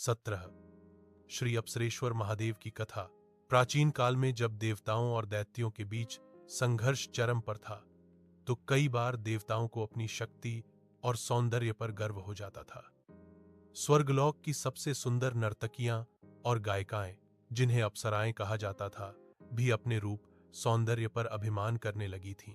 17। श्री अपसरेश्वर महादेव की कथा। प्राचीन काल में जब देवताओं और दैत्यों के बीच संघर्ष चरम पर था, तो कई बार देवताओं को अपनी शक्ति और सौंदर्य पर गर्व हो जाता था। स्वर्गलोक की सबसे सुंदर नर्तकियां और गायिकाएं, जिन्हें अप्सराएं कहा जाता था, भी अपने रूप सौंदर्य पर अभिमान करने लगी थीं।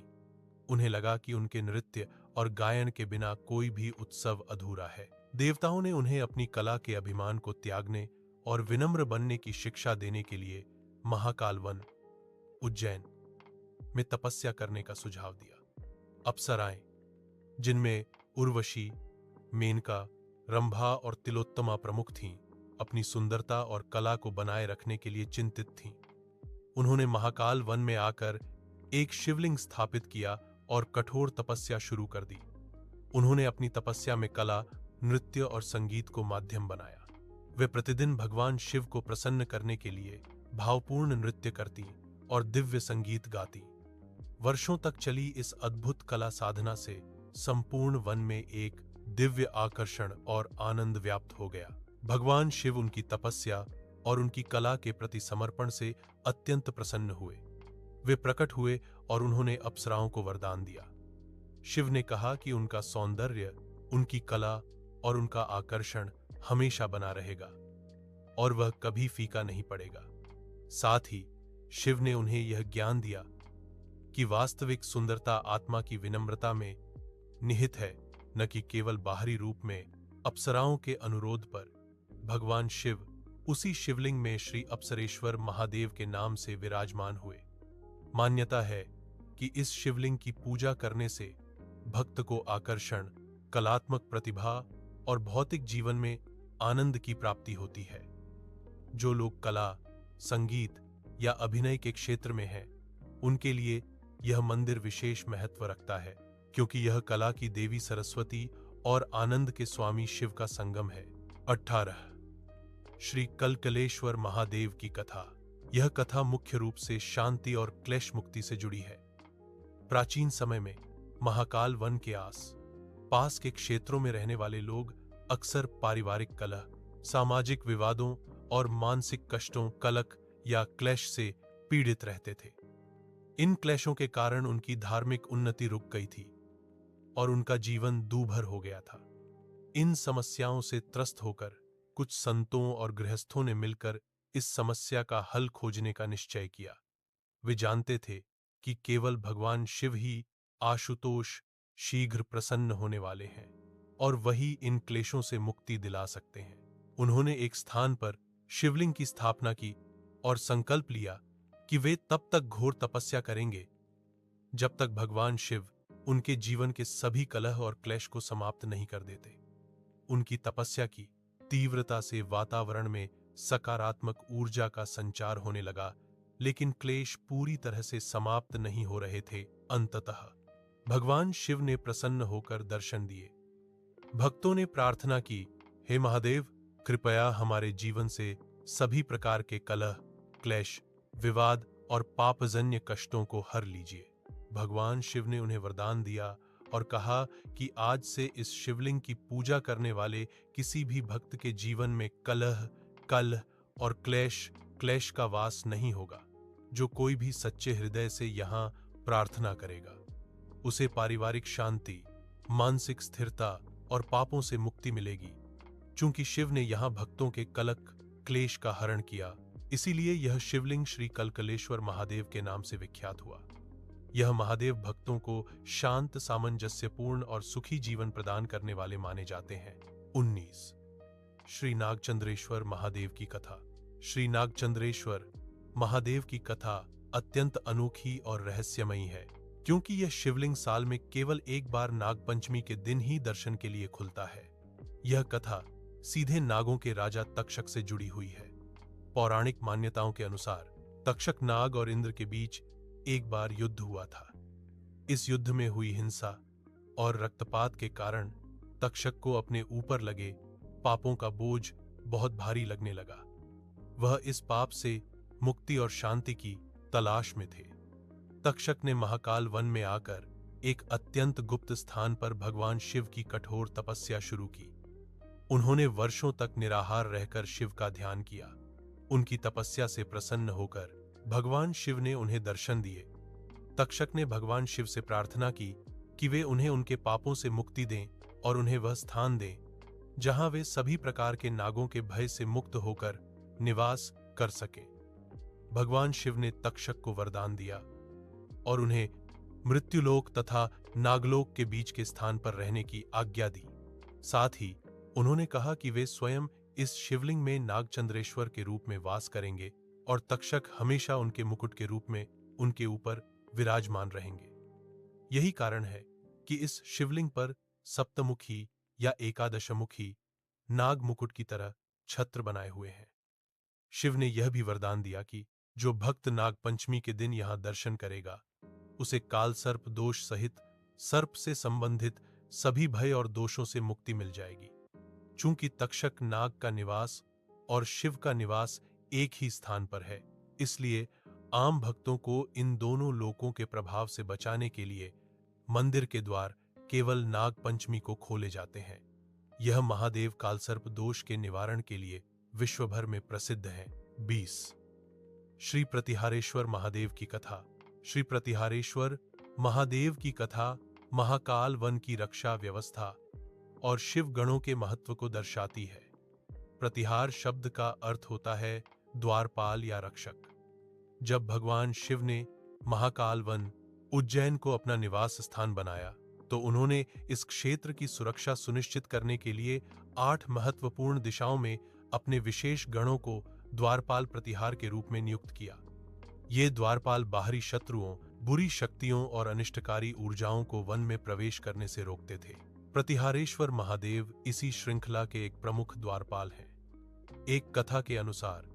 उन्हें लगा कि उनके नृत्य और गायन के बिना कोई भी उत्सव अधूरा है। देवताओं ने उन्हें अपनी कला के अभिमान को त्यागने और विनम्र बनने की शिक्षा देने के लिए महाकाल वन, उज्जैन में तपस्या करने का सुझाव दिया। अप्सराएं, जिनमें उर्वशी, मेनका, रंभा और तिलोत्तमा प्रमुख थीं, अपनी सुंदरता और कला को बनाए रखने के लिए चिंतित थीं। उन्होंने महाकाल वन में आकर एक शिवलिंग स्थापित किया और कठोर तपस्या शुरू कर दी। उन्होंने अपनी तपस्या में कला, नृत्य और संगीत को माध्यम बनाया। वे प्रतिदिन भगवान शिव को प्रसन्न करने के लिए भावपूर्ण नृत्य करती और दिव्य संगीत गाती। वर्षों तक चली इस अद्भुत कला साधना से संपूर्ण वन में एक दिव्य आकर्षण और आनंद व्याप्त हो गया। भगवान शिव उनकी तपस्या और उनकी कला के प्रति समर्पण से अत्यंत प्रसन्न हुए। वे प्रकट हुए और उन्होंने अप्सराओं को वरदान दिया। शिव ने कहा कि उनका सौंदर्य, उनकी कला और उनका आकर्षण हमेशा बना रहेगा और वह कभी फीका नहीं पड़ेगा। साथ ही शिव ने उन्हें यह ज्ञान दिया कि वास्तविक सुंदरता आत्मा की विनम्रता में निहित है, न कि केवल बाहरी रूप में। अप्सराओं के अनुरोध पर भगवान शिव उसी शिवलिंग में श्री अपसरेश्वर महादेव के नाम से विराजमान हुए। मान्यता है कि इस शिवलिंग की पूजा करने से भक्त को आकर्षण, कलात्मक प्रतिभा और भौतिक जीवन में आनंद की प्राप्ति होती है। जो लोग कला, संगीत या अभिनय के क्षेत्र में हैं, उनके लिए यह मंदिर विशेष महत्व रखता है, क्योंकि यह कला की देवी सरस्वती और आनंद के स्वामी शिव का संगम है। 18। श्री कलकलेश्वर महादेव की कथा। यह कथा मुख्य रूप से शांति और क्लेश मुक्ति से जुड़ी है। प्राचीन समय में महाकाल वन के पास के क्षेत्रों में रहने वाले लोग अक्सर पारिवारिक कलह, सामाजिक विवादों और मानसिक कष्टों, कलक या क्लेश से पीड़ित रहते थे। इन क्लेशों के कारण उनकी धार्मिक उन्नति रुक गई थी और उनका जीवन दूभर हो गया था। इन समस्याओं से त्रस्त होकर कुछ संतों और गृहस्थों ने मिलकर इस समस्या का हल खोजने का निश्चय किया। वे जानते थे कि केवल भगवान शिव ही आशुतोष शीघ्र प्रसन्न होने वाले हैं और वही इन क्लेशों से मुक्ति दिला सकते हैं। उन्होंने एक स्थान पर शिवलिंग की स्थापना की और संकल्प लिया कि वे तब तक घोर तपस्या करेंगे जब तक भगवान शिव उनके जीवन के सभी कलह और क्लेश को समाप्त नहीं कर देते। उनकी तपस्या की तीव्रता से वातावरण में सकारात्मक ऊर्जा का संचार होने लगा, लेकिन क्लेश पूरी तरह से समाप्त नहीं हो रहे थे। अंततः भगवान शिव ने प्रसन्न होकर दर्शन दिए। भक्तों ने प्रार्थना की, हे महादेव, कृपया हमारे जीवन से सभी प्रकार के कलह, क्लेश, विवाद और पापजन्य कष्टों को हर लीजिए। भगवान शिव ने उन्हें वरदान दिया और कहा कि आज से इस शिवलिंग की पूजा करने वाले किसी भी भक्त के जीवन में कलह, कलह और क्लेश का वास नहीं होगा। जो कोई भी सच्चे हृदय से यहाँ प्रार्थना करेगा, उसे पारिवारिक शांति, मानसिक स्थिरता और पापों से मुक्ति मिलेगी। चूंकि शिव ने यहाँ भक्तों के कलक, क्लेश का हरण किया, इसीलिए यह शिवलिंग श्री कलकलेश्वर महादेव के नाम से विख्यात हुआ। यह महादेव भक्तों को शांत, सामंजस्यपूर्ण और सुखी जीवन प्रदान करने वाले माने जाते हैं। 19। श्री नागचंद्रेश्वर महादेव की कथा। श्री नागचंद्रेश्वर महादेव की कथा अत्यंत अनोखी और रहस्यमयी है, क्योंकि यह शिवलिंग साल में केवल एक बार नागपंचमी के दिन ही दर्शन के लिए खुलता है। यह कथा सीधे नागों के राजा तक्षक से जुड़ी हुई है। पौराणिक मान्यताओं के अनुसार तक्षक नाग और इंद्र के बीच एक बार युद्ध हुआ था। इस युद्ध में हुई हिंसा और रक्तपात के कारण तक्षक को अपने ऊपर लगे पापों का बोझ बहुत भारी लगने लगा। वह इस पाप से मुक्ति और शांति की तलाश में थे। तक्षक ने महाकाल वन में आकर एक अत्यंत गुप्त स्थान पर भगवान शिव की कठोर तपस्या शुरू की। उन्होंने वर्षों तक निराहार रहकर शिव का ध्यान किया। उनकी तपस्या से प्रसन्न होकर भगवान शिव ने उन्हें दर्शन दिए। तक्षक ने भगवान शिव से प्रार्थना की कि वे उन्हें उनके पापों से मुक्ति दें और उन्हें वह स्थान दें जहां वे सभी प्रकार के नागों के भय से मुक्त होकर निवास कर सकें। भगवान शिव ने तक्षक को वरदान दिया और उन्हें मृत्युलोक तथा नागलोक के बीच के स्थान पर रहने की आज्ञा दी। साथ ही उन्होंने कहा कि वे स्वयं इस शिवलिंग में नागचंद्रेश्वर के रूप में वास करेंगे और तक्षक हमेशा उनके मुकुट के रूप में उनके ऊपर विराजमान रहेंगे। यही कारण है कि इस शिवलिंग पर सप्तमुखी या एकादशमुखी नाग मुकुट की तरह छत्र बनाए हुए हैं। शिव ने यह भी वरदान दिया कि जो भक्त नाग पंचमी के दिन यहां दर्शन करेगा उसे काल सर्प दोष सहित सर्प से संबंधित सभी भय और दोषों से मुक्ति मिल जाएगी। चूंकि तक्षक नाग का निवास और शिव का निवास एक ही स्थान पर है, इसलिए आम भक्तों को इन दोनों लोकों के प्रभाव से बचाने के लिए मंदिर के द्वार केवल नाग पंचमी को खोले जाते हैं। यह महादेव कालसर्प दोष के निवारण के लिए विश्व भर में प्रसिद्ध है। 20 श्री प्रतिहारेश्वर महादेव की कथा। श्री प्रतिहारेश्वर महादेव की कथा महाकाल वन की रक्षा व्यवस्था और शिव गणों के महत्व को दर्शाती है। प्रतिहार शब्द का अर्थ होता है द्वारपाल या रक्षक। जब भगवान शिव ने महाकाल वन उज्जैन को अपना निवास स्थान बनाया तो उन्होंने इस क्षेत्र की सुरक्षा सुनिश्चित करने के लिए 8 महत्वपूर्ण दिशाओं में अपने विशेष गणों को द्वारपाल प्रतिहार के रूप में नियुक्त किया। ये द्वारपाल बाहरी शत्रुओं, बुरी शक्तियों और अनिष्टकारी ऊर्जाओं को वन में प्रवेश करने से रोकते थे। प्रतिहारेश्वर महादेव इसी श्रृंखला के एक प्रमुख द्वारपाल हैं। एक कथा के अनुसार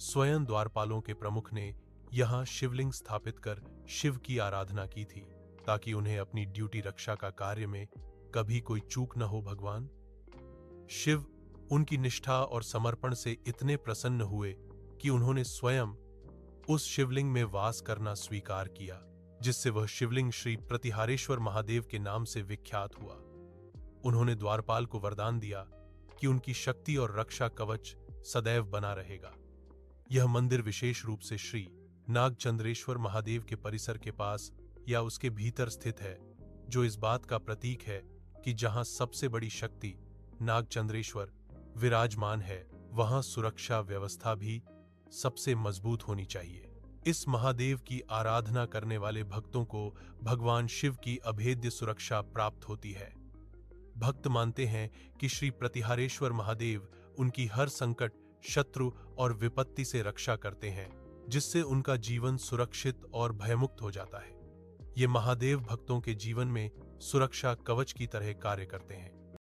स्वयं द्वारपालों के प्रमुख ने यहां शिवलिंग स्थापित कर शिव की आराधना की थी ताकि उन्हें अपनी ड्यूटी रक्षा का कार्य में कभी कोई चूक न हो। भगवान शिव उनकी निष्ठा और समर्पण से इतने प्रसन्न हुए कि उन्होंने स्वयं उस शिवलिंग में वास करना स्वीकार किया, जिससे वह शिवलिंग श्री प्रतिहारेश्वर महादेव के नाम से विख्यात हुआ। उन्होंने द्वारपाल को वरदान दिया कि उनकी शक्ति और रक्षा कवच सदैव बना रहेगा। यह मंदिर विशेष रूप से श्री नागचंद्रेश्वर महादेव के परिसर के पास या उसके भीतर स्थित है, जो इस बात का प्रतीक है कि जहां सबसे बड़ी शक्ति नागचंद्रेश्वर विराजमान है, वहां सुरक्षा व्यवस्था भी सबसे मजबूत होनी चाहिए। इस महादेव की आराधना करने वाले भक्तों को भगवान शिव की अभेद्य सुरक्षा प्राप्त होती है। भक्त मानते हैं कि श्री प्रतिहारेश्वर महादेव उनकी हर संकट, शत्रु और विपत्ति से रक्षा करते हैं, जिससे उनका जीवन सुरक्षित और भयमुक्त हो जाता है। ये महादेव भक्तों के जीवन में सुरक्षा कवच की तरह कार्य करते हैं।